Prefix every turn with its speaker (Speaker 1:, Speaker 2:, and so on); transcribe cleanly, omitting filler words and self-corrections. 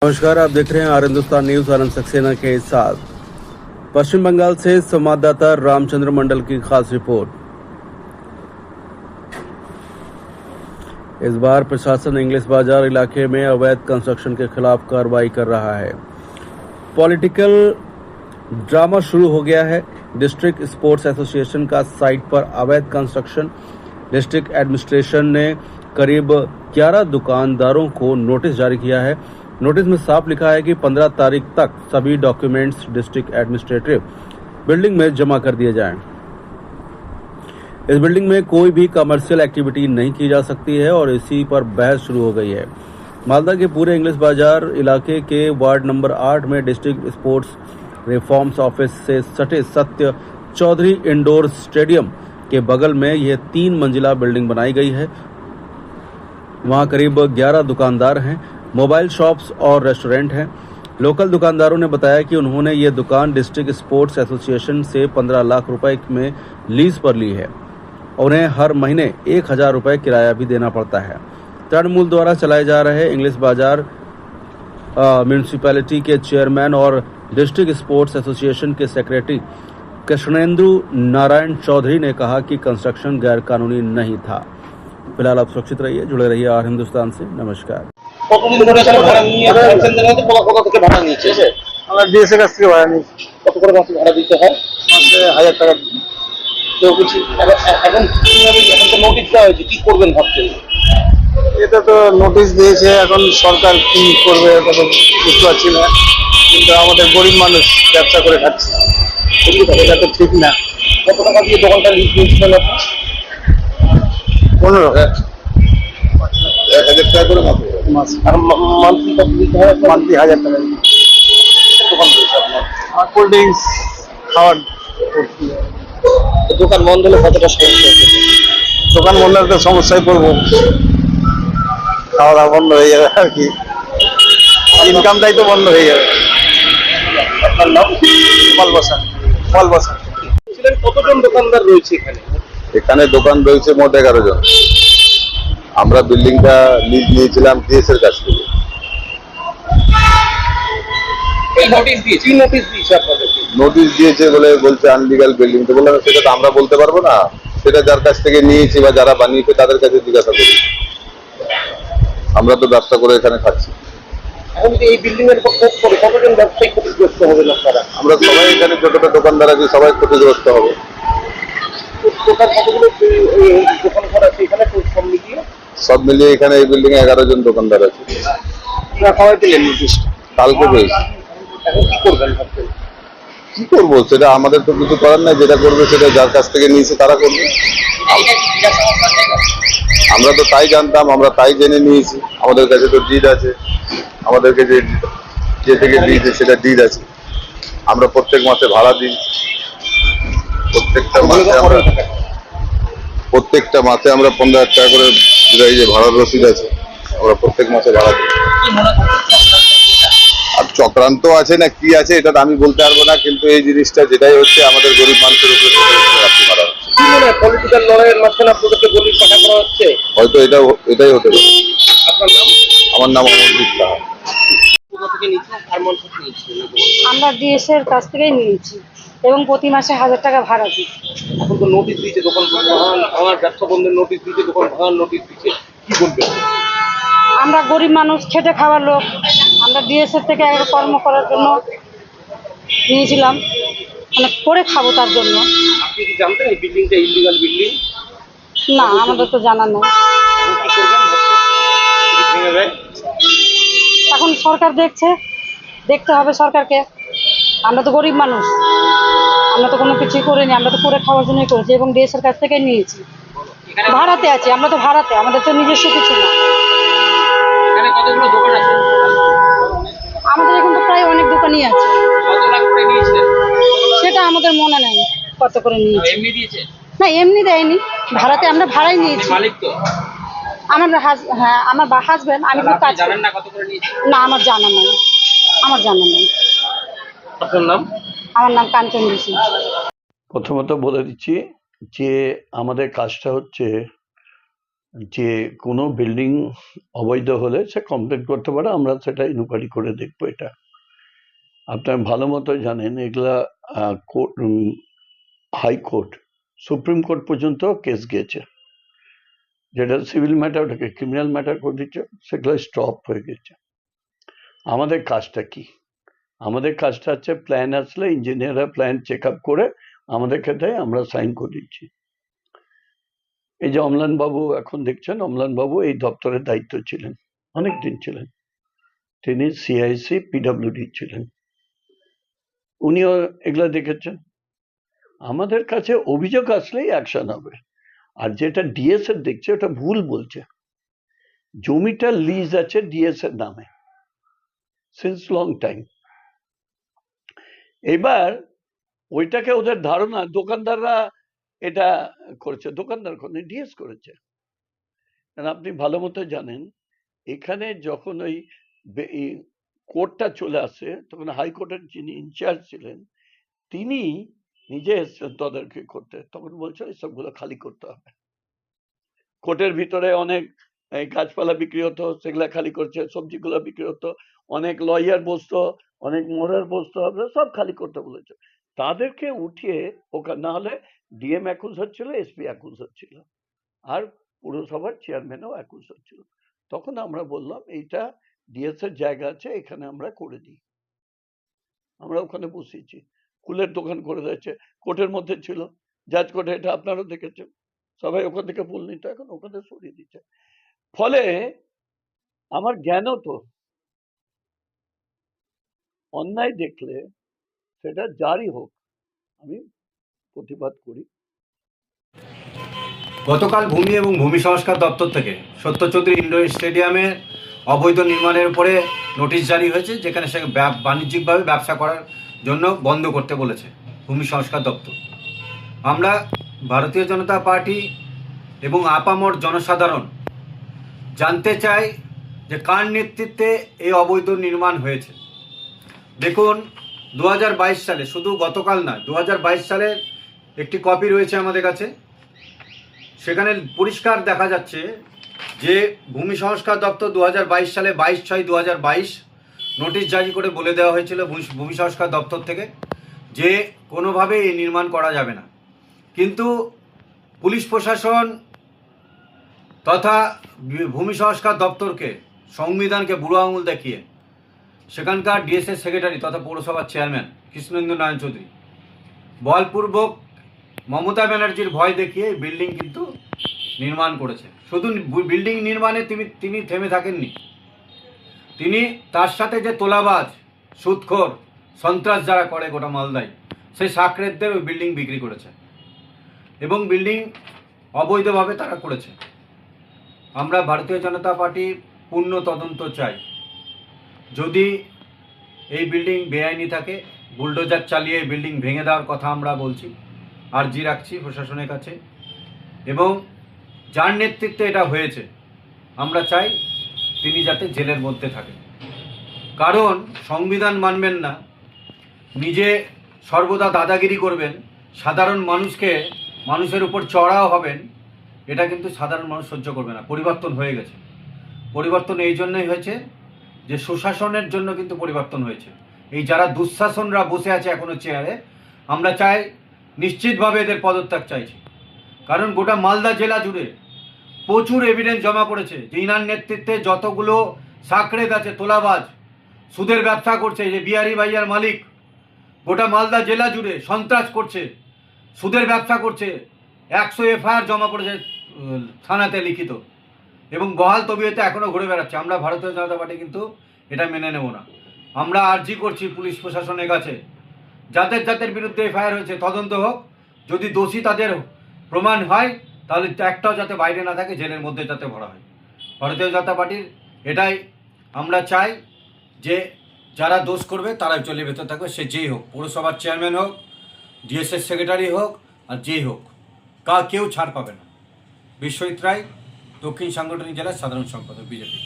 Speaker 1: नमस्कार, आप देख रहे हैं आर हिंदुस्तान न्यूज। आनंद सक्सेना के साथ पश्चिम बंगाल से संवाददाता रामचंद्र मंडल की खास रिपोर्ट। इस बार प्रशासन इंग्लिश बाजार इलाके में अवैध कंस्ट्रक्शन के खिलाफ कार्रवाई कर रहा है। पॉलिटिकल ड्रामा शुरू हो गया है। डिस्ट्रिक्ट स्पोर्ट्स एसोसिएशन का साइट पर अवैध कंस्ट्रक्शन। डिस्ट्रिक्ट एडमिनिस्ट्रेशन ने करीब 11 दुकानदारों को नोटिस जारी किया है। नोटिस में साफ लिखा है कि 15 तारीख तक सभी डॉक्यूमेंट्स डिस्ट्रिक्ट एडमिनिस्ट्रेटिव बिल्डिंग में जमा कर दिए जाएं। इस बिल्डिंग में कोई भी कमर्शियल एक्टिविटी नहीं की जा सकती है और इसी पर बहस शुरू हो गई है। मालदा के पूरे इंग्लिश बाजार इलाके के वार्ड नंबर 8 में डिस्ट्रिक्ट स्पोर्ट्स रिफॉर्म्स ऑफिस से सटे सत्य चौधरी इंडोर स्टेडियम के बगल में यह 3 मंजिला बिल्डिंग बनाई गई है। वहां करीब 11 दुकानदार हैं। मोबाइल शॉप्स और रेस्टोरेंट हैं। लोकल दुकानदारों ने बताया कि उन्होंने ये दुकान डिस्ट्रिक्ट स्पोर्ट्स एसोसिएशन से 15 लाख रुपए में लीज पर ली है। उन्हें हर महीने 1,000 रुपए किराया भी देना पड़ता है। तृणमूल द्वारा चलाए जा रहे इंग्लिश बाजार म्यूनिसिपैलिटी के चेयरमैन और डिस्ट्रिक्ट स्पोर्ट्स एसोसिएशन के सेक्रेटरी कृष्णेंद्र नारायण चौधरी ने कहा कि कंस्ट्रक्शन गैर कानूनी नहीं था। फिलहाल आप सुरक्षित रहिए, जुड़े रहिए आर हिंदुस्तान से। नमस्कार।
Speaker 2: কতদিন ধরে এখানে ভাড়া নিয়ে আসছেন? জানেন তো কোথা থেকে ভাড়া নিয়েছে?
Speaker 3: আমরা ডিএসএ কাছ থেকে ভাড়া নিই।
Speaker 2: কত করে মাসে ভাড়া দিতে হয়?
Speaker 3: মাসে 1000 টাকা।
Speaker 2: তো কিছু এখন কিভাবে, এখন তো নোটিশ দেওয়া হয়েছে, কি করবেন ভাবছেন?
Speaker 3: এটা তো নোটিশ দিয়েছে, এখন সরকার কি করবে এটা তো বুঝতে পারছি না, কিন্তু আমাদের গরিব মানুষ ব্যবসা করে খাচ্ছে, এটা তো ঠিক না।
Speaker 2: কত টাকা দিয়ে দোকানটা লিজ নিয়েছিলেন আপনি?
Speaker 3: 15,000
Speaker 2: 1000 টাকা করে
Speaker 3: মাস।
Speaker 2: আর মান্থলি কত দিতে হয়?
Speaker 3: মান্থলি 1000 টাকা।
Speaker 2: দোকান রয়েছে আপনার?
Speaker 3: আর কোল্ড ড্রিঙ্কস খাওয়ার
Speaker 2: দোকান বন্ধ হলে কতটা সমস্যা হবে?
Speaker 3: দোকান বন্ধ হলে তো সমস্যায় পড়বো, খাওয়া দাওয়া বন্ধ হয়ে যাবে আর কি, ইনকামটাই তো বন্ধ হয়ে যাবে।
Speaker 2: আপনার নাম?
Speaker 3: ফল বসা।
Speaker 2: ছিলেন কতজন দোকানদার রয়েছে এখানে?
Speaker 4: এখানে দোকান রয়েছে মোট 11 জন। আমরা বিল্ডিংটা লিজ নিয়েছিলাম ডিএসএর কাছ থেকে।
Speaker 2: এই নোটিশ দিয়েছে? কি নোটিশ দিয়েছে আপনাদেরকে?
Speaker 4: নোটিশ দিয়েছে বলে বলছে আনলিগাল বিল্ডিং। তো বললাম সেটা তো আমরা বলতে পারবো না, সেটা যার কাছ থেকে নিয়েছি বা যারা বানিয়েছে তাদের কাছে জিজ্ঞাসা করি। আমরা তো ব্যবসা করে এখানে খাচ্ছি।
Speaker 2: এখন এই বিল্ডিং এর পরে কতজন ব্যবসায়ী ক্ষতিগ্রস্ত হবেন আপনারা?
Speaker 4: আমরা সবাই এখানে ছোট ছোট দোকানদার আছি, সবাই ক্ষতিগ্রস্ত হবে।
Speaker 2: টোটাল কতগুলো দোকান ঘর আছে এখানে সব মিলিয়ে?
Speaker 4: সব মিলিয়ে এখানে এই বিল্ডিং এ 11 জন দোকানদার আছে।
Speaker 2: আপনারা সবাই পেলেন নোটিশ?
Speaker 4: কালকে পেয়েছি।
Speaker 2: এখন কি করবেন ভাবছেন?
Speaker 4: কি করবো সেটা আমাদের তো কিছু করার নাই, যেটা করবে সেটা যার কাছ থেকে নিয়েছে তারা করবে। আমরা তো তাই জানতাম, আমরা তাই জেনে নিয়েছি। আমাদের কাছে তো ডিড আছে, আমাদেরকে যে থেকে দিয়েছে সেটা ডিড আছে। আমরা প্রত্যেক মাসে ভাড়া দিই, প্রত্যেকটা মাসে আমরা 15,000 টাকা করে যে ভাড়ার রসিদ আছে, আমরা প্রত্যেক মাসে ভাড়া দিই। আর চক্রান্ত আছে না কি আছে এটা তো আমি বলতে পারবো না, কিন্তু এই জিনিসটা যেটাই হচ্ছে আমাদের গরিব মানুষের উপরে রাখতে মারা হচ্ছে।
Speaker 2: কি মনে হয় পলিটিক্যাল লড়াইয়ের মাঝখানে আপনাদেরকে গলির পাঠা করা হচ্ছে?
Speaker 4: হয়তো এটাই হতে পারে।
Speaker 2: আপনার নাম?
Speaker 4: আমার নাম অমরজিৎ সাহা।
Speaker 2: কোথা থেকে নিয়েছিলেন? ফার্মন থেকে নিয়েছিলেন?
Speaker 5: আমরা ডিএসএ এর কাছ থেকেই নিয়েছি এবং প্রতি মাসে 1000 টাকা ভাড়া দিই।
Speaker 2: এখন তো নোটিশ দিয়েছে, দোকান ভাঙার, ব্যবসা বন্ধের নোটিশ দিয়েছে, দোকান ভাঙার নোটিশ দিয়েছে, কি বলবেন?
Speaker 5: আমরা গরিব মানুষ, খেটে খাওয়ার লোক, আমরা ডিএসএ থেকে একটা কর্ম করার জন্য নিয়েছিলাম, মানে করে খাবো তার জন্য।
Speaker 2: আপনি কি জানতেন এই বিল্ডিংটা ইলিগাল বিল্ডিং?
Speaker 5: না, আমাদের তো জানা নেই।
Speaker 2: এখন কি করবেন ভাবছেন? যদি ভেঙে যায়?
Speaker 5: এখন সরকার দেখতে হবে সরকারকে। আমরা তো গরিব মানুষ, আমরা তো কোনো কিছুই করিনি, আমরা তো করে খাওয়ার জন্যই করেছি এবং ডিএসএর কাছ থেকেই নিয়েছি। ভাড়াতে আছি, আমরা তো ভাড়াতে, আমাদের তো নিজস্ব কিছু না।
Speaker 2: এখানে কতগুলো দোকান আছে?
Speaker 5: আমাদের এখন তো প্রায় অনেক দোকানই আছে।
Speaker 2: কত লাখ করে নিয়েছিলেন?
Speaker 5: সেটা আমাদের মনে নেই কত করে নিয়েছি।
Speaker 2: এমনি দিয়েছে?
Speaker 5: না, এমনি দেয়নি, ভাড়াতে, আমরা ভাড়াই নিয়েছি।
Speaker 2: মালিক তো?
Speaker 5: আমার আমার হাজবেন্ড। আমি তো কাজ
Speaker 2: জানেন না কত করে নিয়েছে?
Speaker 5: না, আমার জানা নেই।
Speaker 2: আপনার নাম?
Speaker 5: আমার নাম কাঞ্চন ঋষি।
Speaker 6: প্রথমত বলে দিচ্ছি যে আমাদের কাজটা হচ্ছে যে কোনো বিল্ডিং অবৈধ হলে সে কমপ্লেন করতে পারে, আমরা সেটা ইনকোয়ারি করে দেখবো। এটা আপনার ভালো মতো জানেন, এগুলা হাইকোর্ট, সুপ্রিম কোর্ট পর্যন্ত কেস গেছে। যেটা সিভিল ম্যাটার ওটাকে ক্রিমিনাল ম্যাটার করে দিচ্ছে, সেগুলো স্টপ হয়ে গেছে। আমাদের কাজটা কি? আমাদের কাজটা হচ্ছে প্ল্যান আসলে ইঞ্জিনিয়াররা প্ল্যান চেক আপ করে আমাদের ক্ষেত্রে আমরা সাইন করে দিচ্ছি। এই যে অম্লান বাবু এখন দেখছেন, অম্লান বাবু এই দপ্তরের দায়িত্ব ছিলেন, অনেকদিন ছিলেন। তিনি সিআইসি পিডব্লিউডি ছিলেন, উনিও এগুলা দেখেছেন। আমাদের কাছে অভিযোগ আসলেই অ্যাকশন হবে। আর যেটা ডিএস এর দেখছে ওটা ভুল বলছে। জমিটা লিজ আছে ডিএস এর নামে সিন্স লং টাইম। এবার ওইটাকে ওদের ধারণা দোকানদাররা এটা করেছে, দোকানদার করে ডিএস করেছে। আপনি ভালো মতো জানেন, এখানে যখন ওই কোর্টটা চলে আসে তখন হাইকোর্টের যিনি ইনচার্জ ছিলেন তিনি নিজে এসছেন তদারকি করতে, তখন বলছে এইসবগুলো খালি করতে হবে। কোর্টের ভিতরে অনেক গাছপালা বিক্রি হতো, সেগুলা খালি করছে, সবজিগুলো বিক্রি হতো, অনেক লয়ার বসতো, অনেক মোড়ার বসতো, সব খালি করতে বলেছে। তাদেরকে উঠিয়ে ওখানে, না হলে ডিএম অ্যাকুজ হচ্ছিল, এসপি অ্যাকুজ হচ্ছিল, আর পুরসভার চেয়ারম্যানও অ্যাকুজ হচ্ছিল। তখন আমরা বললাম এইটা ডিএস এর জায়গা আছে, এখানে আমরা করে দিই। আমরা ওখানে বসিয়েছি, ফুলের দোকান করে দিয়েছে, কোর্টের মধ্যে ছিল, জাজ কোর্টে, এটা আপনারাও দেখেছেন। সবাই ওখান থেকে ফুল নিত, এখন ওখানে সরিয়ে দিচ্ছে। ফলে আমার জ্ঞানও তো অন্যায় দেখলে সেটা জারি হোক, আমি প্রতিবাদ করি।
Speaker 7: গতকাল ভূমি এবং ভূমি সংস্কার দপ্তর থেকে সত্য চৌধুরী ইন্ডোর স্টেডিয়ামে অবৈধ নির্মাণের উপরে নোটিশ জারি হয়েছে, যেখানে সে বাণিজ্যিকভাবে ব্যবসা করার জন্য বন্ধ করতে বলেছে ভূমি সংস্কার দপ্তর। আমরা ভারতীয় জনতা পার্টি এবং আপামর জনসাধারণ জানতে চাই যে কার নেতৃত্বে এই অবৈধ নির্মাণ হয়েছে। দেখুন, 2022 সালে, শুধু গতকাল না, 2022 সালের একটি কপি রয়েছে আমাদের কাছে। সেখানে পরিষ্কার দেখা যাচ্ছে যে ভূমি সংস্কার দপ্তর 2022 সালে 22/6/2022 নোটিশ জারি করে বলে দেওয়া হয়েছিল ভূমি সংস্কার দপ্তর থেকে যে কোনোভাবে এই নির্মাণ করা যাবে না। কিন্তু পুলিশ প্রশাসন তথা ভূমি সংস্কার দপ্তরকে, সংবিধানকে বুড়ো আঙুল দেখিয়ে সেখানকার ডিএসএস সেক্রেটারি তথা পৌরসভার চেয়ারম্যান কৃষ্ণেন্দু নারায়ণ চৌধুরী বলপূর্বক মমতা ব্যানার্জির ভয় দেখিয়ে বিল্ডিং কিন্তু নির্মাণ করেছে। শুধু বিল্ডিং নির্মাণে তিনি থেমে থাকেননি, তিনি তার সাথে যে তোলাবাজ, সুদখোর, সন্ত্রাস যারা করে গোটা মালদায়, সেই সাকরেতদের ওই বিল্ডিং বিক্রি করেছে এবং বিল্ডিং অবৈধভাবে তারা করেছে। আমরা ভারতীয় জনতা পার্টি পূর্ণ তদন্ত চাই। যদি এই বিল্ডিং বেআইনি থাকে, বুলডোজার চালিয়ে এই বিল্ডিং ভেঙে দেওয়ার কথা আমরা বলছি, আর্জি রাখছি প্রশাসনের কাছে। এবং যার নেতৃত্বে এটা হয়েছে আমরা চাই তিনি যাতে জেলের মধ্যে থাকেন। কারণ সংবিধান মানবেন না, নিজে সর্বদা দাদাগিরি করবেন, সাধারণ মানুষের উপর চড়াও হবেন, এটা কিন্তু সাধারণ মানুষ সহ্য করবে না। পরিবর্তন হয়ে গেছে। পরিবর্তন এই জন্যই হয়েছে যে সুশাসনের জন্য কিন্তু পরিবর্তন হয়েছে। এই যারা দুঃশাসনরা বসে আছে এখনো চেয়ারে, আমরা চাই নিশ্চিতভাবে এদের পদত্যাগ চাইছি। কারণ গোটা মালদা জেলা জুড়ে প্রচুর এভিডেন্স জমা পড়েছে যে ইনার নেতৃত্বে যতগুলো সাকরেত আছে, তোলাবাজ, সুদের ব্যবসা করছে, যে বিহারি ভাইয়ার মালিক, গোটা মালদা জেলা জুড়ে সন্ত্রাস করছে, সুদের ব্যবসা করছে। 100 এফআইআর জমা পড়েছে থানাতে লিখিত, এবং বহাল তবিয়তে এখনও ঘুরে বেড়াচ্ছে। আমরা ভারতীয় জনতা পার্টি কিন্তু এটা মেনে নেব না। আমরা আর্জি করছি পুলিশ প্রশাসনের কাছে, যাদের বিরুদ্ধে এফআইআর হয়েছে তদন্ত হোক, যদি দোষী তাদের প্রমাণ হয় তাহলে একটাও যাতে বাইরে না থাকে, জেলের মধ্যে যাতে ভরা হয়। ভারতীয় জনতা পার্টির এটাই আমরা চাই যে যারা দোষ করবে তারাই চলে ভেতর থাকবে, সে যেই হোক, পৌরসভার চেয়ারম্যান হোক, ডিএসএস সেক্রেটারি হোক, আর যেই হোক, কেউ ছাড় পাবে না। বিশ্বজিৎ রায়, দক্ষিণ সাংগঠনিক জেলার সাধারণ সম্পাদক, বিজেপি।